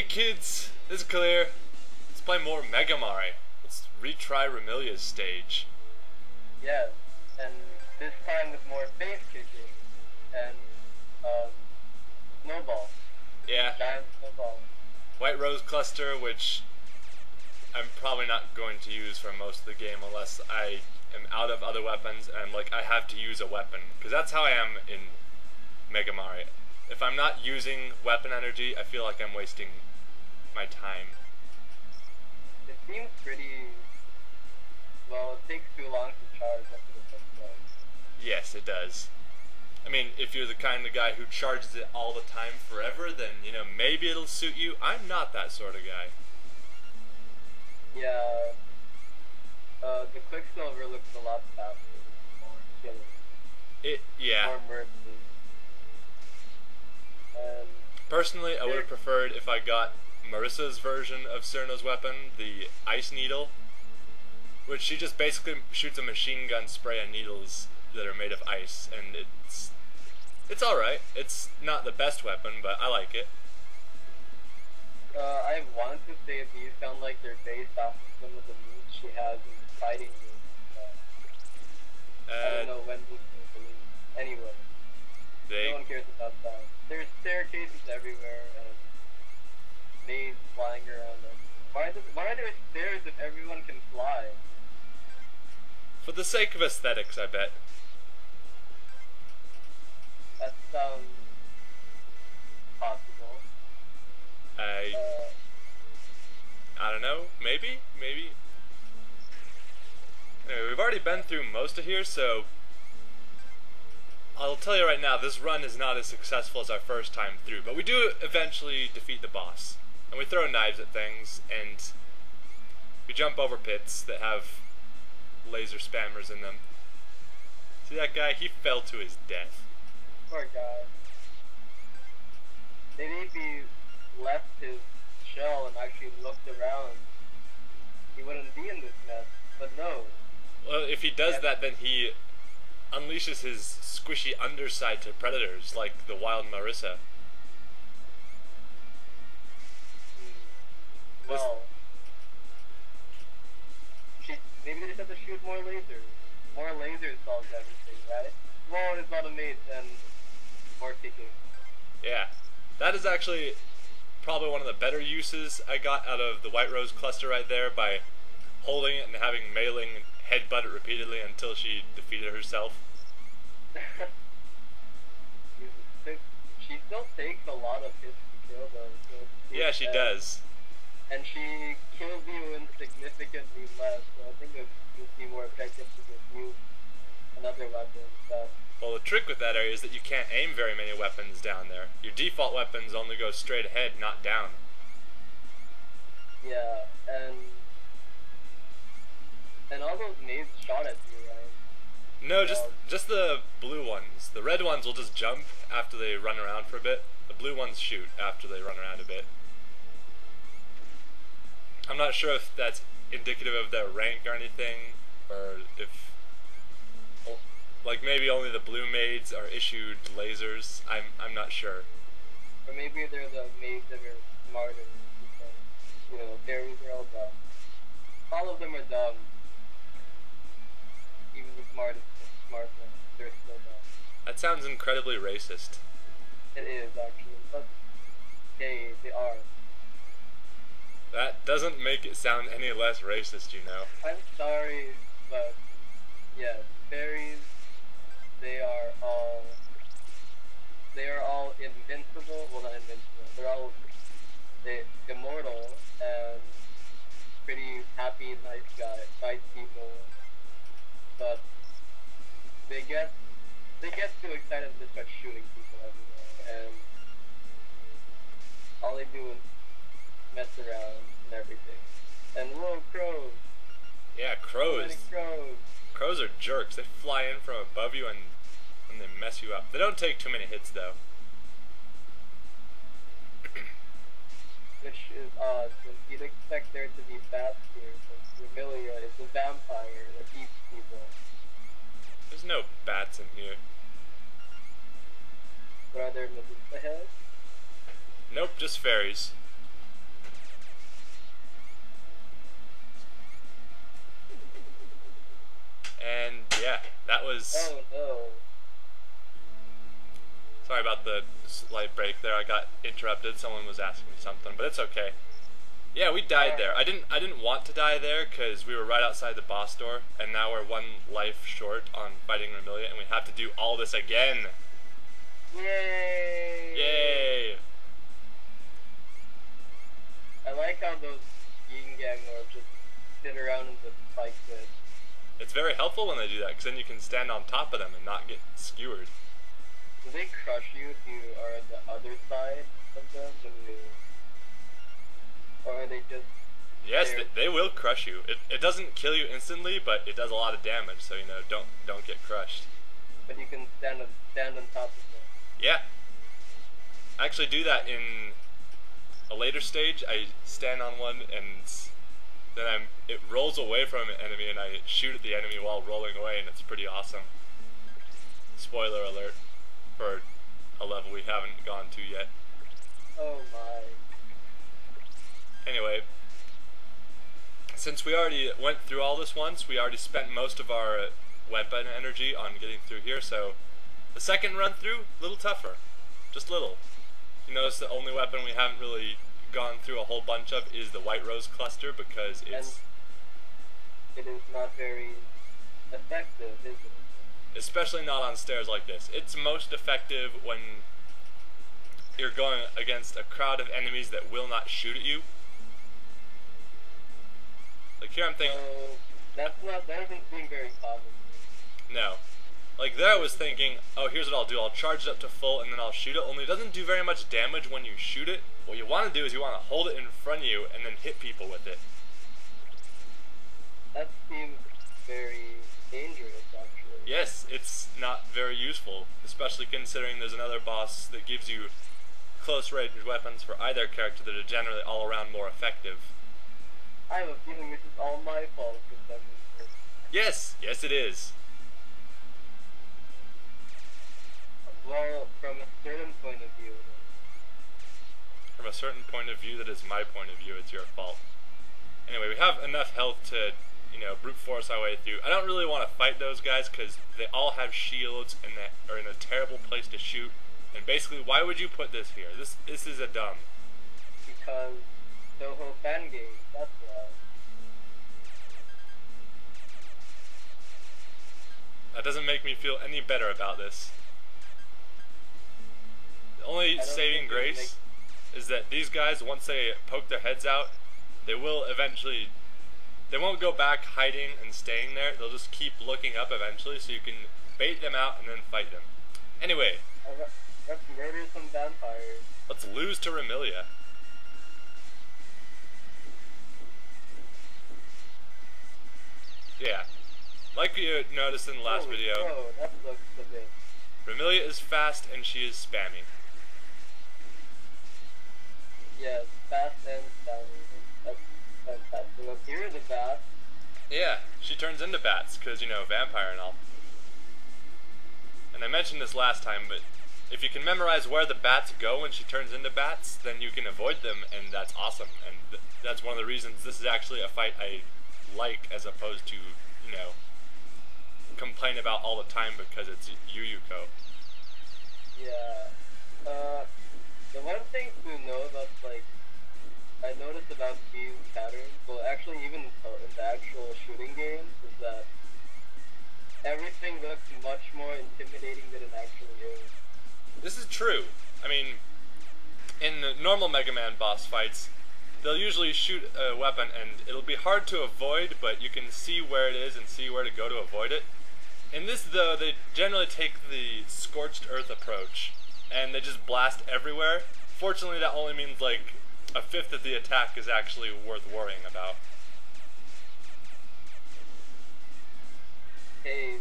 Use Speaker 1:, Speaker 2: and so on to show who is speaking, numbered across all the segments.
Speaker 1: kids, this is Clear. Let's play more Megamari. Let's retry Remilia's stage.
Speaker 2: Yeah, and this time with more face kicking and snowball.
Speaker 1: Yeah.
Speaker 2: Giant snowball.
Speaker 1: White Rose Cluster, which I'm probably not going to use for most of the game unless I am out of other weapons and I have to use a weapon, because that's how I am in Megamari. If I'm not using weapon energy, I feel like I'm wasting my time.
Speaker 2: It seems pretty... well, it takes too long to charge, that's what it does.
Speaker 1: Yes, it does. I mean, if you're the kind of guy who charges it all the time forever, then, maybe it'll suit you. I'm not that sort of guy.
Speaker 2: Yeah, the Quicksilver looks a lot faster, more killing.
Speaker 1: Yeah.
Speaker 2: More mercy.
Speaker 1: Personally, I would have preferred if I got Marissa's version of Cyrano's weapon, the Ice Needle, which she just basically shoots a machine gun spray of needles that are made of ice, and it's alright. It's not the best weapon, but I like it.
Speaker 2: I want to say these sound like they're based off of some of the moves she has in fighting games. I don't know when these will release. Anyway, no one cares about that. There's staircases everywhere and maids flying around them. Why are there stairs if everyone can fly?
Speaker 1: For the sake of aesthetics, I bet.
Speaker 2: That sounds possible.
Speaker 1: I don't know. Maybe? Anyway, we've already been through most of here, so I'll tell you right now, this run is not as successful as our first time through, but we do eventually defeat the boss. And we throw knives at things, and we jump over pits that have laser spammers in them. See that guy? He fell to his death.
Speaker 2: Poor guy. Maybe if he left his shell and actually looked around, he wouldn't be in this mess, but no.
Speaker 1: Well, if he does that, then he unleashes his squishy underside to predators, like the wild Marissa.
Speaker 2: Well, maybe they just have to shoot more lasers. More lasers solves everything, right? More is automate and more kicking.
Speaker 1: Yeah, that is actually probably one of the better uses I got out of the White Rose Cluster right there, by holding it and having Mei Ling headbutt it repeatedly until she defeated herself.
Speaker 2: She still takes a lot of hits to kill though. So
Speaker 1: yeah, she does.
Speaker 2: And she kills you in significantly less, so I think it would be more effective to just use another weapon.
Speaker 1: Well, the trick with that area is that you can't aim very many weapons down there. Your default weapons only go straight ahead, not down.
Speaker 2: Yeah, and all those nades shot at you, right?
Speaker 1: No, just the blue ones. The red ones will just jump after they run around for a bit. The blue ones shoot after they run around a bit. I'm not sure if that's indicative of their rank or anything, or if, maybe only the blue maids are issued lasers. I'm not sure.
Speaker 2: Or maybe they're the maids that are smarter, because, fairies are all dumb. All of them are dumb. Even the smart ones, they're still dumb.
Speaker 1: That sounds incredibly racist.
Speaker 2: It is, actually, but hey, they are.
Speaker 1: That doesn't make it sound any less racist,
Speaker 2: I'm sorry, but yeah, fairies, they are all invincible. Well, not invincible. They're all immortal and pretty happy, nice people. But they get too excited and they start shooting people everywhere, and all they do is mess around and everything. And whoa, crows!
Speaker 1: Yeah, crows.
Speaker 2: So many crows.
Speaker 1: Crows are jerks. They fly in from above you and they mess you up. They don't take too many hits though.
Speaker 2: Which is odd, since you'd expect there to be bats here, since Remilia is a vampire that eats people.
Speaker 1: There's no bats in here.
Speaker 2: But are there Medusa heads?
Speaker 1: Nope, just fairies. that was...
Speaker 2: Oh no.
Speaker 1: Sorry about the slight break there. I got interrupted. Someone was asking me something, but it's okay. Yeah, we died there. I didn't want to die there because we were right outside the boss door, and now we're one life short on fighting Remilia, and we have to do all this again.
Speaker 2: Yay!
Speaker 1: Yay!
Speaker 2: I like how those yin yang orbs just sit around in the spike pit.
Speaker 1: It's very helpful when they do that, because then you can stand on top of them and not get skewered.
Speaker 2: Do they crush you if you are on the other side of them? Or are they just...
Speaker 1: Yes, they will crush you. It doesn't kill you instantly, but it does a lot of damage, so, you know, don't get crushed.
Speaker 2: But you can stand on top of them.
Speaker 1: Yeah. I actually do that in a later stage. I stand on one, and then it rolls away from an enemy, and I shoot at the enemy while rolling away, and it's pretty awesome. Spoiler alert for a level we haven't gone to yet.
Speaker 2: Oh my.
Speaker 1: Anyway, since we already went through all this once, we already spent most of our weapon energy on getting through here, so the second run through, a little tougher. Just little. You notice the only weapon we haven't really gone through a whole bunch of is the White Rose Cluster, because it's...
Speaker 2: And it is not very effective, is it?
Speaker 1: Especially not on stairs like this. It's most effective when you're going against a crowd of enemies that will not shoot at you. Like here I'm thinking...
Speaker 2: that doesn't seem very common.
Speaker 1: No. Like there I was thinking, oh, here's what I'll do. I'll charge it up to full and then I'll shoot it, only it doesn't do very much damage when you shoot it. What you want to do is you want to hold it in front of you and then hit people with it.
Speaker 2: That seems very dangerous, actually.
Speaker 1: Yes, it's not very useful, especially considering there's another boss that gives you close range weapons for either character that are generally all around more effective.
Speaker 2: I have a feeling this is all my fault for some reason.
Speaker 1: Yes, yes it is.
Speaker 2: Well, from a certain point of view.
Speaker 1: From a certain point of view that is my point of view, it's your fault. Anyway, we have enough health to, you know, brute force our way through. I don't really want to fight those guys because they all have shields and they are in a terrible place to shoot. And basically, why would you put this here? This is a dumb.
Speaker 2: Because Toho fan game, that's why.
Speaker 1: That doesn't make me feel any better about this. The only saving grace is that these guys, once they poke their heads out, they will eventually... They won't go back hiding and staying there. They'll just keep looking up eventually, so you can bait them out and then fight them. Anyway.
Speaker 2: Let's murder some vampires.
Speaker 1: Let's lose to Remilia. Yeah. Like you noticed in the last video,
Speaker 2: that looks a bit.
Speaker 1: Remilia is fast and she is spammy.
Speaker 2: Yeah, fast and spammy. That's fantastic. Look, here are the bats.
Speaker 1: Yeah, she turns into bats, because, you know, vampire and all. And I mentioned this last time, but if you can memorize where the bats go when she turns into bats, then you can avoid them, and that's awesome. And that's one of the reasons this is actually a fight I like, as opposed to, you know, complain about all the time because it's Yuyuko.
Speaker 2: Yeah. The one thing to know about, like, I noticed about these patterns, well, actually even in the actual shooting games, is that everything looks much more intimidating than it actually is.
Speaker 1: This is true. I mean, in the normal Mega Man boss fights, they'll usually shoot a weapon and it'll be hard to avoid, but you can see where it is and see where to go to avoid it. In this, though, they generally take the scorched earth approach, and they just blast everywhere. Fortunately, that only means, like, a fifth of the attack is actually worth worrying about.
Speaker 2: Hey,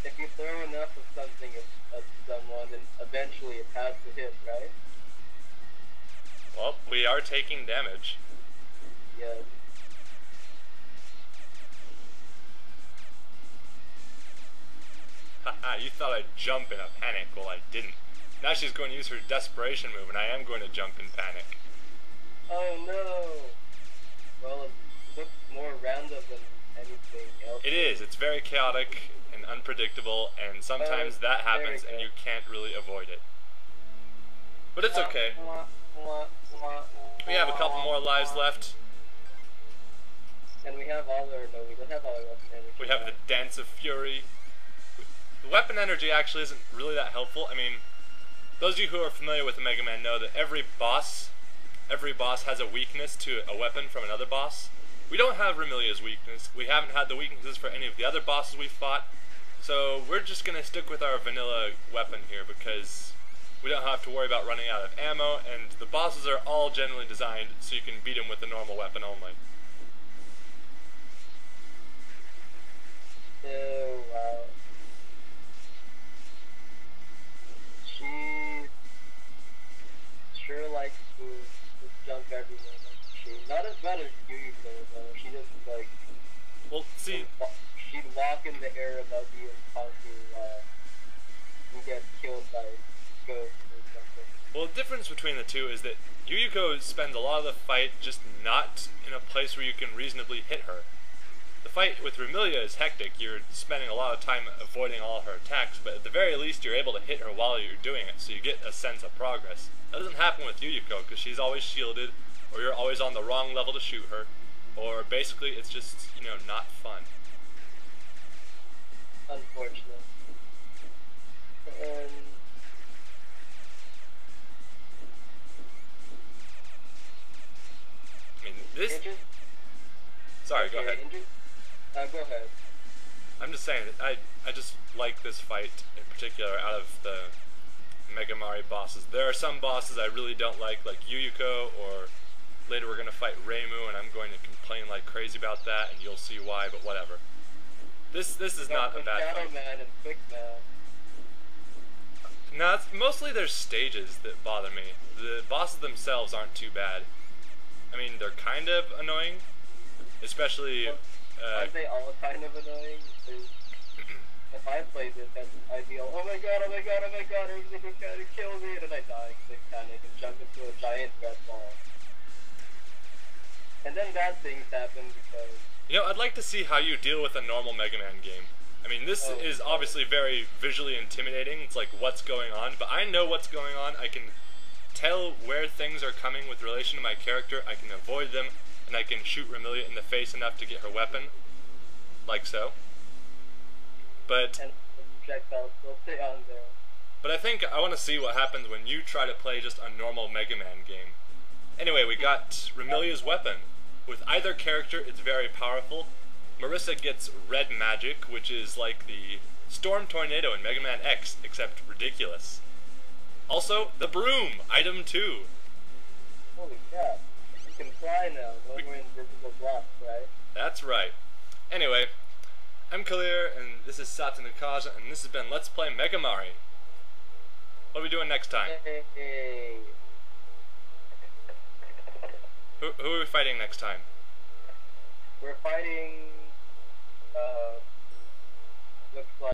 Speaker 2: if you throw enough of something at someone, then eventually it has to hit, right?
Speaker 1: Well, we are taking damage.
Speaker 2: Yes.
Speaker 1: Haha, you thought I'd jump in a panic. Well, I didn't. Now she's going to use her desperation move, and I am going to jump in panic.
Speaker 2: Oh no! Well, it looks more random than anything else.
Speaker 1: It is. It's very chaotic and unpredictable, and sometimes that happens and you can't really avoid it. But it's okay. We have a couple more lives left.
Speaker 2: And we have all our... No, we don't have all our weapon energy.
Speaker 1: We have the Dance of Fury. The weapon energy actually isn't really that helpful. I mean, those of you who are familiar with the Mega Man know that every boss has a weakness to a weapon from another boss. We don't have Remilia's weakness. We haven't had the weaknesses for any of the other bosses we've fought. So we're just going to stick with our vanilla weapon here because we don't have to worry about running out of ammo, and the bosses are all generally designed so you can beat them with the normal weapon only.
Speaker 2: Oh, wow. She sure likes to jump everywhere. Not as bad as Yuyuko, though. She just, like...
Speaker 1: Well, see...
Speaker 2: She'd walk in the air above you and taunt you, and get killed by ghosts or something.
Speaker 1: Well, the difference between the two is that Yuyuko spends a lot of the fight just not in a place where you can reasonably hit her. The fight with Remilia is hectic. You're spending a lot of time avoiding all her attacks, but at the very least you're able to hit her while you're doing it, so you get a sense of progress. That doesn't happen with Yuyuko, because she's always shielded, or you're always on the wrong level to shoot her, or basically it's just, you know, not fun.
Speaker 2: Unfortunate.
Speaker 1: I mean, this... Sorry, go ahead.
Speaker 2: Go ahead.
Speaker 1: I'm just saying that I just like this fight in particular out of the Mega Mario bosses. There are some bosses I really don't like Yuyuko, or later we're going to fight Reimu, and I'm going to complain like crazy about that, and you'll see why, but whatever. This is not a bad fight.
Speaker 2: Shadow Man and Quick Man.
Speaker 1: No, it's mostly their stages that bother me. The bosses themselves aren't too bad. I mean, they're kind of annoying, especially...
Speaker 2: aren't they all kind of annoying? If I played this, I'd be all, oh my god, everything is gonna kill me, and then I die, quick panic, and jump into a giant red ball. And then bad things happen because...
Speaker 1: You know, I'd like to see how you deal with a normal Mega Man game. I mean, this is obviously very visually intimidating. It's like, what's going on? But I know what's going on. I can tell where things are coming with relation to my character. I can avoid them, and I can shoot Remilia in the face enough to get her weapon. Like so. But... And
Speaker 2: the projectiles will stay on there.
Speaker 1: But I think I want to see what happens when you try to play just a normal Mega Man game. Anyway, we got Remilia's weapon. With either character, it's very powerful. Marissa gets red magic, which is like the Storm Tornado in Mega Man X, except ridiculous. Also, the broom, item 2.
Speaker 2: Holy crap. You can fly now, no more invisible blocks, right?
Speaker 1: That's right. Anyway, I'm Kalir, and this is Satanakaja, and this has been Let's Play Mega Mario. What are we doing next time?
Speaker 2: Hey.
Speaker 1: Who are we fighting next time?
Speaker 2: We're fighting, looks like